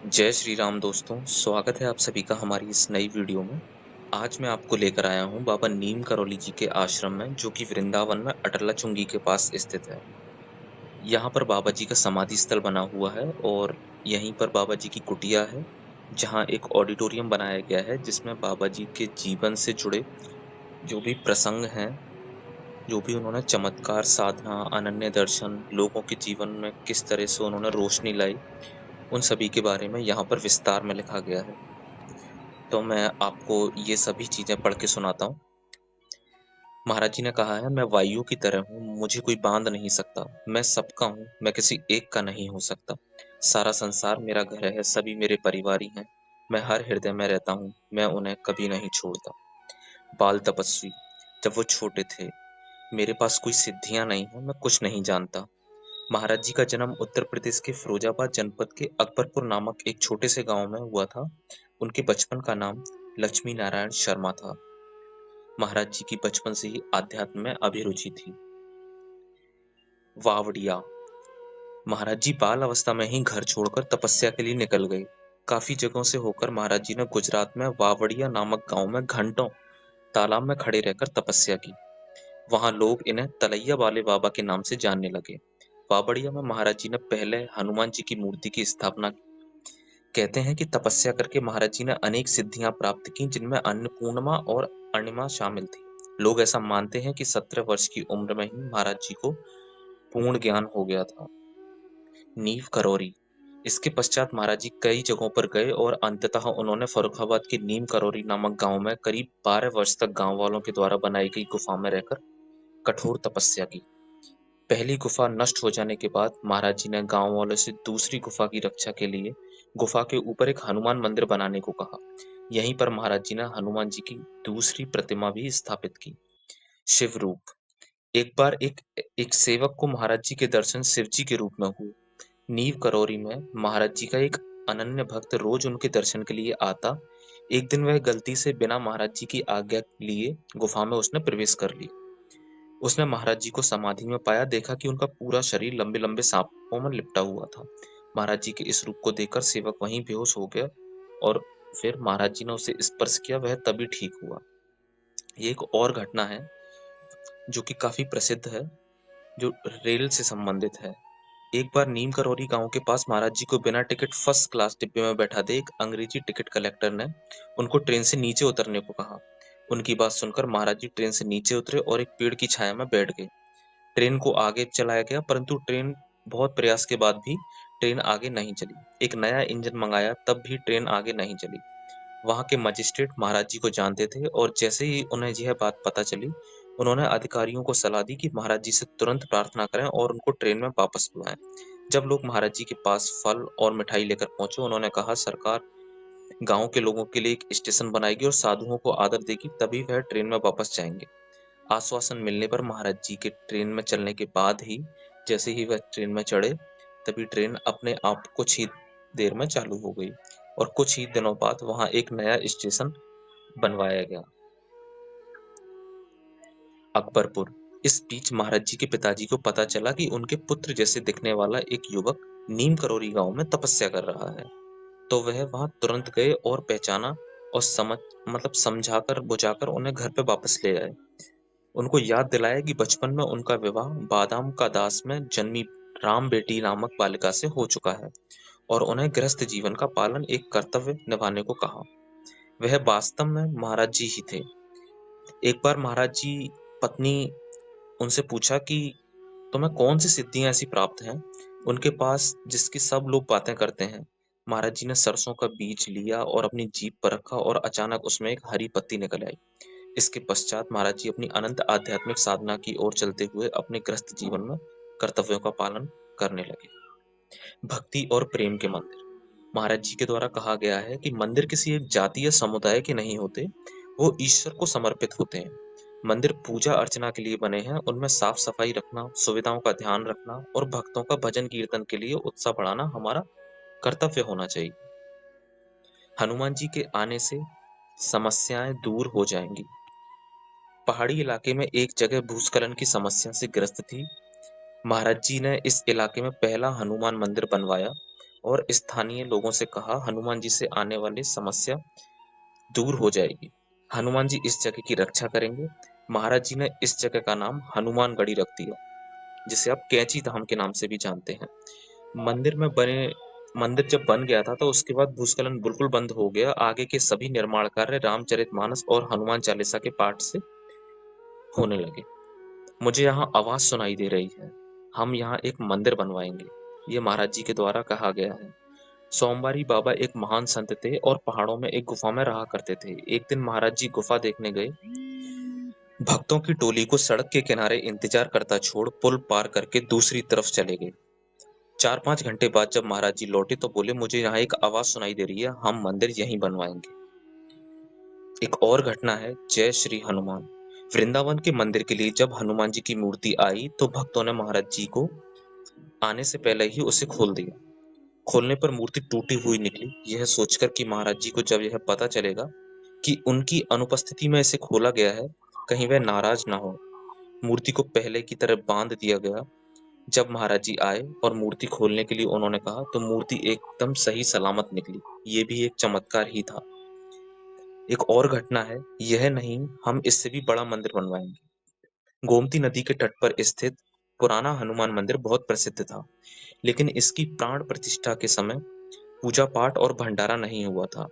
जय श्री राम दोस्तों, स्वागत है आप सभी का हमारी इस नई वीडियो में। आज मैं आपको लेकर आया हूँ बाबा नीम करौली जी के आश्रम में, जो कि वृंदावन में अटला चुंगी के पास स्थित है। यहाँ पर बाबा जी का समाधि स्थल बना हुआ है और यहीं पर बाबा जी की कुटिया है, जहाँ एक ऑडिटोरियम बनाया गया है, जिसमें बाबा जी के जीवन से जुड़े जो भी प्रसंग हैं, जो भी उन्होंने चमत्कार, साधना, अनन्य दर्शन, लोगों के जीवन में किस तरह से उन्होंने रोशनी लाई, उन सभी के बारे में यहाँ पर विस्तार में लिखा गया है। तो मैं आपको ये सभी चीज़ें पढ़ के सुनाता हूँ। महाराज जी ने कहा है, मैं वायु की तरह हूँ, मुझे कोई बांध नहीं सकता। मैं सबका हूँ, मैं किसी एक का नहीं हो सकता। सारा संसार मेरा घर है, सभी मेरे परिवारी हैं। मैं हर हृदय में रहता हूँ, मैं उन्हें कभी नहीं छोड़ता। बाल तपस्वी, जब वो छोटे थे, मेरे पास कोई सिद्धियां नहीं है, मैं कुछ नहीं जानता। महाराज जी का जन्म उत्तर प्रदेश के फिरोजाबाद जनपद के अकबरपुर नामक एक छोटे से गांव में हुआ था। उनके बचपन का नाम लक्ष्मी नारायण शर्मा था। महाराज जी की बचपन से ही आध्यात्म में अभिरुचि थी। वावड़िया, महाराज जी बाल अवस्था में ही घर छोड़कर तपस्या के लिए निकल गए। काफी जगहों से होकर महाराज जी ने गुजरात में वावड़िया नामक गांव में घंटों तालाब में खड़े रहकर तपस्या की। वहां लोग इन्हें तलैया वाले बाबा के नाम से जानने लगे। वावड़िया में महाराज जी ने पहले हनुमान जी की मूर्ति की स्थापना की। कहते हैं कि तपस्या करके महाराज जी ने अनेक सिद्धियां प्राप्त की, जिनमें अन्नपूर्णिमा और अणिमा शामिल थी। लोग ऐसा मानते हैं कि 17 वर्ष की उम्र में ही महाराज जी को पूर्ण ज्ञान हो गया था। नींव करौरी, इसके पश्चात महाराज जी कई जगहों पर गए और अंततः उन्होंने फर्रुखाबाद के नीम करौरी नामक गांव में करीब 12 वर्ष तक गांव वालों के द्वारा बनाई गई गुफा में रहकर कठोर तपस्या की। पहली गुफा नष्ट हो जाने के बाद महाराज जी ने गांव वालों से दूसरी गुफा की रक्षा के लिए गुफा के ऊपर एक हनुमान मंदिर बनाने को कहा। यहीं पर महाराज जी ने हनुमान जी की दूसरी प्रतिमा भी स्थापित की। शिव रूप, एक बार एक एक सेवक को महाराज जी के दर्शन शिव जी के रूप में हुए। नींव करौरी में महाराज जी का एक अनन्य भक्त रोज उनके दर्शन के लिए आता। एक दिन वह गलती से बिना महाराज जी की आज्ञा लिए गुफा में उसने प्रवेश कर लिया। उसने महाराज जी को समाधि में पाया, देखा कि उनका पूरा शरीर लंबे लंबे सांपों में लिपटा हुआ था। महाराज जी के इस रूप को देखकर सेवक वहीं बेहोश हो गया और फिर महाराज जी ने उसे स्पर्श किया, वह तभी ठीक हुआ। ये एक और घटना है जो कि काफी प्रसिद्ध है, जो रेल से संबंधित है। एक बार नीम करौरी गांव के पास महाराज जी को बिना टिकट फर्स्ट क्लास डिब्बे में बैठा दे एक अंग्रेजी टिकट कलेक्टर ने उनको ट्रेन से नीचे उतरने को कहा। उनकी बात सुनकर महाराज जी ट्रेन से नीचे उतरे और एक पेड़ की छाया में बैठ गए। ट्रेन को आगे चलाया गया, परंतु ट्रेन बहुत प्रयास के बाद भी ट्रेन आगे नहीं चली। एक नया इंजन मंगाया, तब भी ट्रेन आगे नहीं चली। वहां के मजिस्ट्रेट महाराज जी को जानते थे और जैसे ही उन्हें यह बात पता चली, उन्होंने अधिकारियों को सलाह दी कि महाराज जी से तुरंत प्रार्थना करें और उनको ट्रेन में वापस बुलाएं। जब लोग महाराज जी के पास फल और मिठाई लेकर पहुंचे, उन्होंने कहा, सरकार गांव के लोगों के लिए एक स्टेशन बनाएगी और साधुओं को आदर देगी, तभी वह ट्रेन में वापस जाएंगे। आश्वासन मिलने पर महाराज जी के ट्रेन में चलने के बाद ही जैसे ही वह ट्रेन में चढ़े, तभी ट्रेन अपने आप कुछ ही देर में चालू हो गई और कुछ ही दिनों बाद वहां एक नया स्टेशन बनवाया गया, अकबरपुर। इस बीच महाराज जी के पिताजी को पता चला कि उनके पुत्र जैसे दिखने वाला एक युवक नीम करौरी गांव में तपस्या कर रहा है। तो वह वहां तुरंत गए और पहचाना और समझाकर बुझाकर उन्हें घर पे वापस ले आए। उनको याद दिलाया कि बचपन में उनका विवाह बादाम का दास में जन्मी राम बेटी नामक बालिका से हो चुका है और उन्हें गृहस्थ जीवन का पालन एक कर्तव्य निभाने को कहा। वह वास्तव में महाराज जी ही थे। एक बार महाराज जी पत्नी उनसे पूछा कि तुम्हें कौन सी सिद्धियां ऐसी प्राप्त हैं उनके पास जिसकी सब लोग बातें करते हैं। महाराज जी ने सरसों का बीज लिया और अपनी जीभ पर रखा और अचानक उसमें एक हरी पत्ती निकल आई। इसके पश्चात महाराज जी अपनी अनंत आध्यात्मिक साधना की ओर चलते हुए अपने गृहस्थ जीवन में कर्तव्यों का पालन करने लगे। भक्ति और प्रेम के मंदिर, महाराज जी के द्वारा कहा गया है कि मंदिर किसी एक जाति या समुदाय के नहीं होते, वो ईश्वर को समर्पित होते हैं। मंदिर पूजा अर्चना के लिए बने हैं, उनमें साफ सफाई रखना, सुविधाओं का ध्यान रखना और भक्तों का भजन कीर्तन के लिए उत्साह बढ़ाना हमारा कर्तव्य होना चाहिए। हनुमान जी के आने से समस्याएं दूर हो जाएंगी। पहाड़ी इलाके में एक जगह भूस्खलन की समस्या से ग्रस्त थी। महाराज जी ने इस इलाके में पहला हनुमान मंदिर बनवाया और स्थानीय लोगों से कहा हनुमान जी से आने वाली समस्या दूर हो जाएगी। हनुमान जी इस जगह की रक्षा करेंगे। महाराज जी ने इस जगह का नाम हनुमानगढ़ी रख दिया, जिसे आप कैंची धाम के नाम से भी जानते हैं। मंदिर में बने मंदिर जब बन गया था तो उसके बाद भूस्खलन बिल्कुल बंद हो गया। आगे के सभी निर्माण कार्य रामचरितमानस और हनुमान चालीसा के पाठ से होने लगे। मुझे यहाँ आवाज सुनाई दे रही है, हम यहाँ एक मंदिर बनवाएंगे। ये महाराज जी के द्वारा कहा गया है। सोमवारी बाबा एक महान संत थे और पहाड़ों में एक गुफा में रहा करते थे। एक दिन महाराज जी गुफा देखने गए। भक्तों की टोली को सड़क के किनारे इंतजार करता छोड़ पुल पार करके दूसरी तरफ चले गए। 4-5 घंटे बाद जब महाराज जी लौटे तो बोले, मुझे यहाँ एक आवाज सुनाई दे रही है, हम मंदिर यहीं बनवाएंगे। एक और घटना है, जय श्री हनुमान। वृंदावन के मंदिर के लिए जब हनुमान जी की मूर्ति आई तो भक्तों ने महाराज जी को आने से पहले ही उसे खोल दिया। खोलने पर मूर्ति टूटी हुई निकली। यह सोचकर कि महाराज जी को जब यह पता चलेगा कि उनकी अनुपस्थिति में इसे खोला गया है, कहीं वह नाराज ना हो, मूर्ति को पहले की तरह बांध दिया गया। जब महाराज जी आए और मूर्ति खोलने के लिए उन्होंने कहा तो मूर्ति एकदम सही सलामत निकली। ये भी एक चमत्कार ही था। एक और घटना है, यह नहीं, हम इससे भी बड़ा मंदिर बनवाएंगे। गोमती नदी के तट पर स्थित पुराना हनुमान मंदिर बहुत प्रसिद्ध था, लेकिन इसकी प्राण प्रतिष्ठा के समय पूजा पाठ और भंडारा नहीं हुआ था।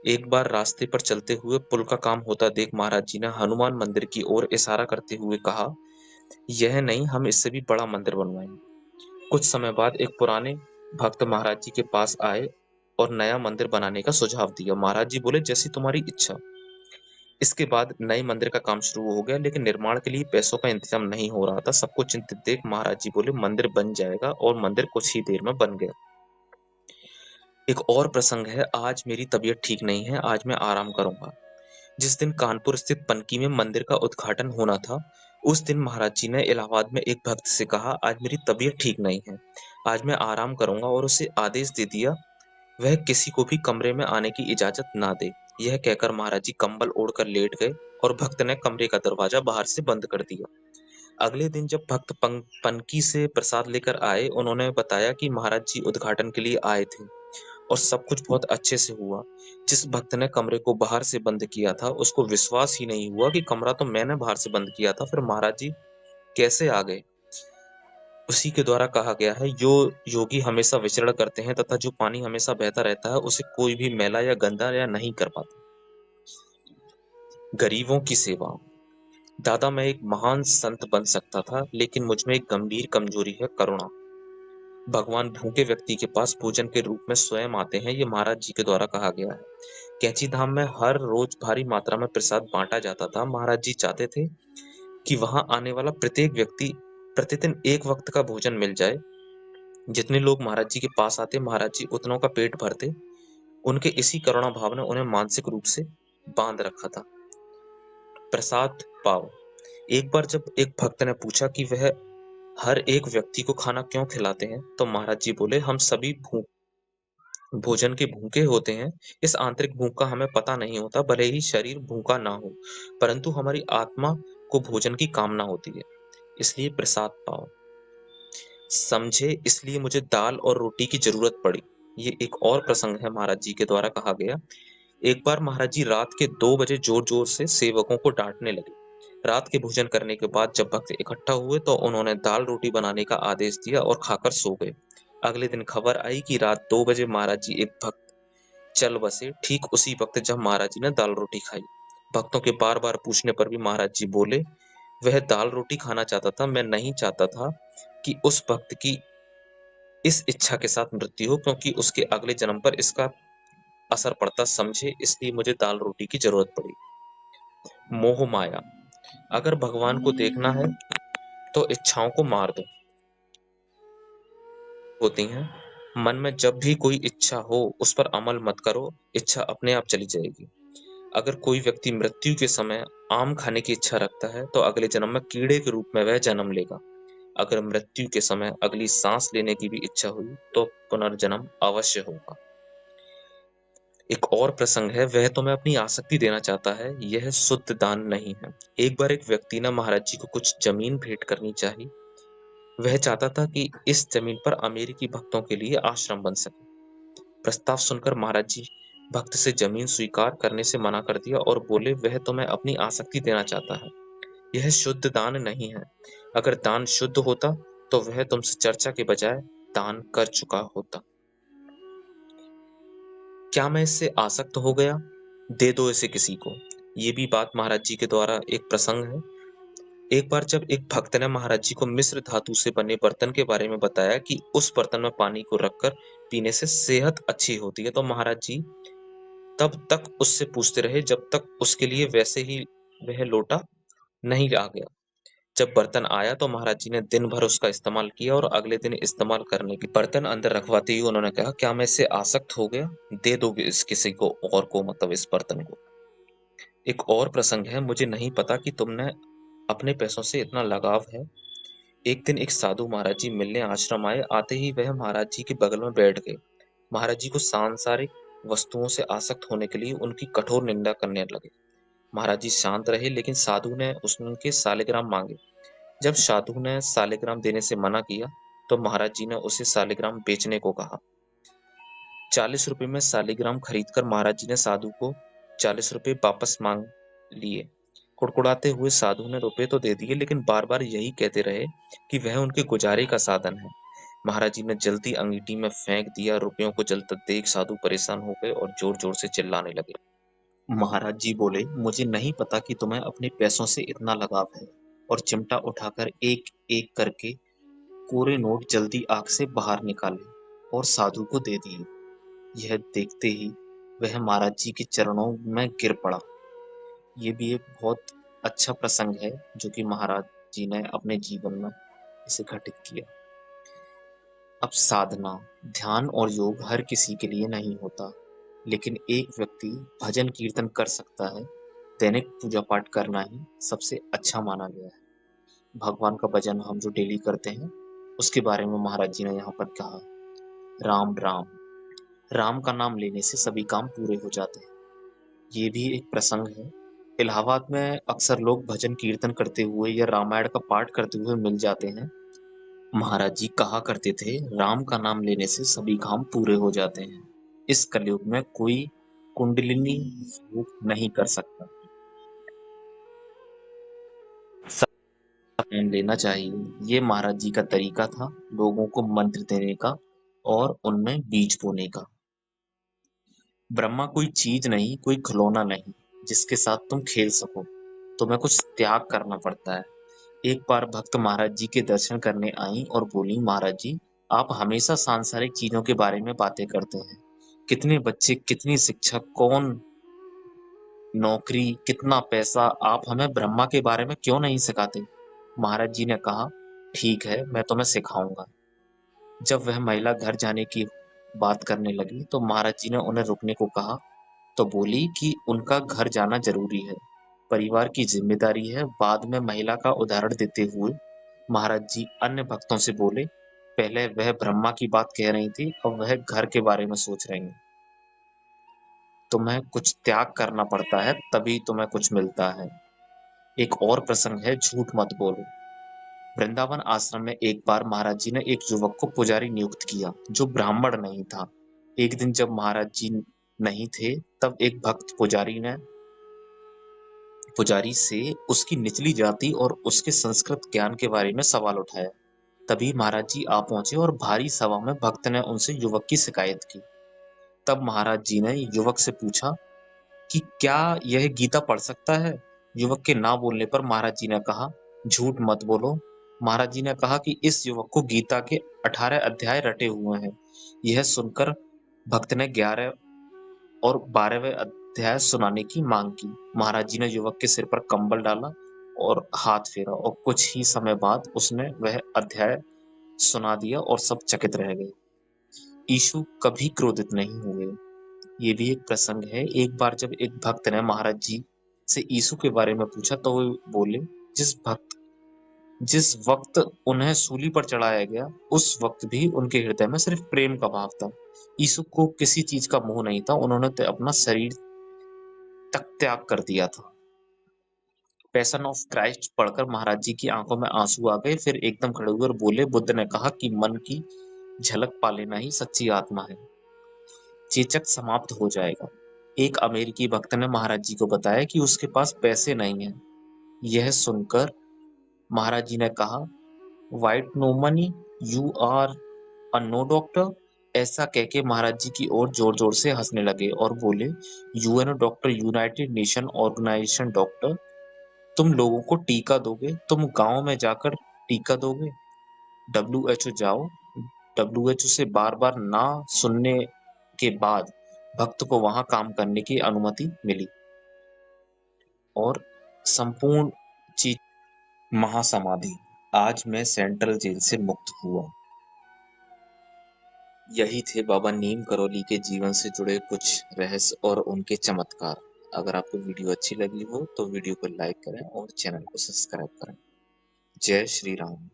एक बार रास्ते पर चलते हुए पुल का काम होता देख महाराज जी ने हनुमान मंदिर की ओर इशारा करते हुए कहा, यह नहीं, हम इससे भी बड़ा मंदिर बनवाएंगे। कुछ समय बाद एक पुराने भक्त महाराज जी के पास आए और नया मंदिर बनाने का सुझाव दिया। महाराज जी बोले, जैसी तुम्हारी इच्छा। इसके बाद नए मंदिर का काम शुरू हो गया, लेकिन निर्माण के लिए पैसों का इंतजाम नहीं हो रहा था। सबको चिंतित देख महाराज जी बोले, मंदिर बन जाएगा, और मंदिर कुछ ही देर में बन गया। एक और प्रसंग है, आज मेरी तबीयत ठीक नहीं है, आज मैं आराम करूंगा। जिस दिन कानपुर स्थित पनकी में मंदिर का उद्घाटन होना था, उस दिन महाराज जी ने इलाहाबाद में एक भक्त से कहा, आज मेरी तबीयत ठीक नहीं है, आज मैं आराम करूंगा, और उसे आदेश दे दिया वह किसी को भी कमरे में आने की इजाजत ना दे। यह कहकर महाराज जी कंबल ओढ़कर लेट गए और भक्त ने कमरे का दरवाजा बाहर से बंद कर दिया। अगले दिन जब भक्त पनकी से प्रसाद लेकर आए, उन्होंने बताया कि महाराज जी उद्घाटन के लिए आए थे और सब कुछ बहुत अच्छे से हुआ। जिस भक्त ने कमरे को बाहर से बंद किया था, उसको विश्वास ही नहीं हुआ कि कमरा तो मैंने बाहर से बंद किया था, फिर महाराज जी कैसे आ गए। उसी के द्वारा कहा गया है, जो योगी हमेशा विचरण करते हैं तथा जो पानी हमेशा बहता रहता है, उसे कोई भी मैला या गंदा या नहीं कर पाता। गरीबों की सेवा। दादा, मैं एक महान संत बन सकता था, लेकिन मुझमें एक गंभीर कमजोरी है, करुणा। भगवान भूखे व्यक्ति के पास भोजन के रूप में स्वयं आते हैं, ये महाराज जी के द्वारा कहा गया है। कैंची धाम में हर रोज भारी मात्रा में प्रसाद बांटा जाता था। महाराज जी चाहते थे कि वहां आने वाला प्रत्येक व्यक्ति प्रतिदिन एक वक्त का भोजन मिल जाए। जितने लोग महाराज जी के पास आते, महाराज जी उतनों का पेट भरते। उनके इसी करुणा भाव ने उन्हें मानसिक रूप से बांध रखा था। प्रसाद पाव। एक बार जब एक भक्त ने पूछा कि वह हर एक व्यक्ति को खाना क्यों खिलाते हैं, तो महाराज जी बोले, हम सभी भोजन के भूखे होते हैं। इस आंतरिक भूख का हमें पता नहीं होता, भले ही शरीर भूखा ना हो, परंतु हमारी आत्मा को भोजन की कामना होती है, इसलिए प्रसाद पाओ। समझे, इसलिए मुझे दाल और रोटी की जरूरत पड़ी। ये एक और प्रसंग है, महाराज जी के द्वारा कहा गया। एक बार महाराज जी रात के 2 बजे जोर जोर से सेवकों को डांटने लगे। रात के भोजन करने के बाद जब भक्त इकट्ठा हुए तो उन्होंने दाल रोटी बनाने का आदेश दिया और खाकर सो गए। अगले दिन खबर आई कि रात 2 बजे महाराज जी एक भक्त चल बसे, ठीक उसी वक्त जब महाराज जी ने दाल रोटी खाई। भक्तों के बार बार पूछने पर भी महाराज जी बोले, वह दाल रोटी खाना चाहता था, मैं नहीं चाहता था कि उस भक्त की इस इच्छा के साथ मृत्यु हो, क्योंकि उसके अगले जन्म पर इसका असर पड़ता। समझे, इसलिए मुझे दाल रोटी की जरूरत पड़ी। मोह माया। अगर भगवान को देखना है तो इच्छाओं को मार दो। होती हैं, मन में जब भी कोई इच्छा हो उस पर अमल मत करो, इच्छा अपने आप चली जाएगी। अगर कोई व्यक्ति मृत्यु के समय आम खाने की इच्छा रखता है तो अगले जन्म में कीड़े के रूप में वह जन्म लेगा। अगर मृत्यु के समय अगली सांस लेने की भी इच्छा हुई तो पुनर्जन्म अवश्य होगा। एक और प्रसंग है, वह तुम्हें अपनी आसक्ति देना चाहता है, यह शुद्ध दान नहीं है। एक बार एक व्यक्ति ने महाराज जी को कुछ जमीन भेंट करनी चाहिए। वह चाहता था कि इस जमीन पर अमेरिकी भक्तों के लिए आश्रम बन सके। प्रस्ताव सुनकर महाराज जी भक्त से जमीन स्वीकार करने से मना कर दिया और बोले, वह तुम्हें अपनी आसक्ति देना चाहता है, यह शुद्ध दान नहीं है। अगर दान शुद्ध होता तो वह तुमसे चर्चा के बजाय दान कर चुका होता। क्या मैं इससे आसक्त हो गया? दे दो इसे किसी को। ये भी बात महाराज जी के द्वारा एक प्रसंग है। एक बार जब एक भक्त ने महाराज जी को मिश्र धातु से बने बर्तन के बारे में बताया कि उस बर्तन में पानी को रखकर पीने से सेहत अच्छी होती है, तो महाराज जी तब तक उससे पूछते रहे जब तक उसके लिए वैसे ही वह लोटा नहीं आ गया। जब बर्तन आया तो महाराज जी ने दिन भर उसका इस्तेमाल किया और अगले दिन इस्तेमाल करने के बर्तन अंदर रखवाते ही उन्होंने कहा, क्या मैं इससे आसक्त हो गया? दे दो इस किसी को और को, मतलब इस बर्तन को। एक और प्रसंग है, मुझे नहीं पता कि तुमने अपने पैसों से इतना लगाव है। एक दिन एक साधु महाराज जी मिलने आश्रम आए। आते ही वह महाराज जी के बगल में बैठ गए। महाराज जी को सांसारिक वस्तुओं से आसक्त होने के लिए उनकी कठोर निंदा करने लगे। महाराज जी शांत रहे, लेकिन साधु ने उनके सालिग्राम मांगे। जब साधु ने सालिग्राम देने से मना किया तो महाराज जी ने उसे सालिग्राम बेचने को कहा। 40 रुपए में सालिग्राम खरीदकर महाराज जी ने साधु को 40 रुपए वापस मांग लिए। कुड़कुड़ाते हुए साधु ने रुपए तो दे दिए, लेकिन बार बार यही कहते रहे कि वह उनके गुजारे का साधन है। महाराज जी ने जल्दी अंगीठी में फेंक दिया। रुपयों को जलता देख साधु परेशान हो गए और जोर जोर से चिल्लाने लगे। महाराज जी बोले, मुझे नहीं पता कि तुम्हें अपने पैसों से इतना लगाव है, और चिमटा उठाकर एक एक करके कोरे नोट जल्दी आंख से बाहर निकाले और साधु को दे दिए। यह देखते ही वह महाराज जी के चरणों में गिर पड़ा। ये भी एक बहुत अच्छा प्रसंग है जो कि महाराज जी ने अपने जीवन में इसे घटित किया। अब साधना, ध्यान और योग हर किसी के लिए नहीं होता, लेकिन एक व्यक्ति भजन कीर्तन कर सकता है। दैनिक पूजा पाठ करना ही सबसे अच्छा माना गया है। भगवान का भजन हम जो डेली करते हैं उसके बारे में महाराज जी ने यहाँ पर कहा, राम राम, राम का नाम लेने से सभी काम पूरे हो जाते हैं। ये भी एक प्रसंग है। इलाहाबाद में अक्सर लोग भजन कीर्तन करते हुए या रामायण का पाठ करते हुए मिल जाते हैं। महाराज जी कहा करते थे, राम का नाम लेने से सभी काम पूरे हो जाते हैं। इस कलयुग में कोई कुंडलिनी योग नहीं कर सकता। सब लेना चाहिए। ये महाराज जी का तरीका था लोगों को मंत्र देने का और उनमें बीज बोने का। ब्रह्मा कोई चीज नहीं, कोई खिलौना नहीं जिसके साथ तुम खेल सको। तुम्हें कुछ त्याग करना पड़ता है। एक बार भक्त महाराज जी के दर्शन करने आई और बोली, महाराज जी, आप हमेशा सांसारिक चीजों के बारे में बातें करते हैं। कितने बच्चे, कितनी शिक्षा, कौन नौकरी, कितना पैसा, आप हमें ब्रह्मा के बारे में क्यों नहीं सिखाते? महाराज जी ने कहा, ठीक है, मैं तुम्हें सिखाऊंगा। जब वह महिला घर जाने की बात करने लगी तो महाराज जी ने उन्हें रुकने को कहा, तो बोली कि उनका घर जाना जरूरी है, परिवार की जिम्मेदारी है। बाद में महिला का उदाहरण देते हुए महाराज जी अन्य भक्तों से बोले, पहले वह ब्रह्मा की बात कह रही थी, अब वह घर के बारे में सोच रही हैं। तुम्हें कुछ त्याग करना पड़ता है, तभी तुम्हें कुछ मिलता है। एक और प्रसंग है, झूठ मत बोलो। वृंदावन आश्रम में एक बार महाराज जी ने एक युवक को पुजारी नियुक्त किया जो ब्राह्मण नहीं था। एक दिन जब महाराज जी नहीं थे, तब एक भक्त पुजारी से उसकी निचली जाति और उसके संस्कृत ज्ञान के बारे में सवाल उठाया। तभी महाराज जी आ पहुंचे और भारी सभा में भक्त ने उनसे युवक की शिकायत की। तब महाराज जी ने युवक से पूछा कि क्या यह गीता पढ़ सकता है? युवक के ना बोलने पर महाराज जी ने कहा, झूठ मत बोलो। महाराज जी ने कहा कि इस युवक को गीता के 18 अध्याय रटे हुए हैं। यह सुनकर भक्त ने 11 और 12वें अध्याय सुनाने की मांग की। महाराज जी ने युवक के सिर पर कंबल डाला और हाथ फेरा, और कुछ ही समय बाद उसने वह अध्याय सुना दिया और सब चकित रह गए। यीशु कभी क्रोधित नहीं हुए। ये भी एक प्रसंग है। एक बार जब एक भक्त ने महाराज जी से यीशु के बारे में पूछा तो वो बोले, जिस वक्त उन्हें सूली पर चढ़ाया गया उस वक्त भी उनके हृदय में सिर्फ प्रेम का भाव था। यीशु को किसी चीज का मोह नहीं था। उन्होंने तो अपना शरीर तक त्याग कर दिया था। पैशन ऑफ क्राइस्ट पढ़कर महाराज जी की आंखों में आंसू आ गए। फिर एकदम खड़े हुए और बोले, बुद्ध ने कहा कि मन की झलक पा लेना ही सच्ची आत्मा है। चेचक समाप्त हो जाएगा। एक अमेरिकी भक्त ने महाराज जी को बताया कि उसके पास पैसे नहीं हैं। यह सुनकर महाराज जी ने कहा, "white no money, you are a no doctor". ऐसा कह के महाराज जी की ओर जोर-जोर से हंसने लगे और बोले, "UNO doctor, United Nation Organization doctor, तुम लोगों को टीका दोगे? तुम गाँव में जाकर टीका दोगे? डब्ल्यूएचओ जाओ"। डब्ल्यूएचओ से बार-बार ना सुनने के बाद भक्त को वहां काम करने की अनुमति मिली और संपूर्ण चीज महासमाधि। आज मैं सेंट्रल जेल से मुक्त हुआ। यही थे बाबा नीम करौली के जीवन से जुड़े कुछ रहस्य और उनके चमत्कार। अगर आपको वीडियो अच्छी लगी हो तो वीडियो को लाइक करें और चैनल को सब्सक्राइब करें। जय श्री राम।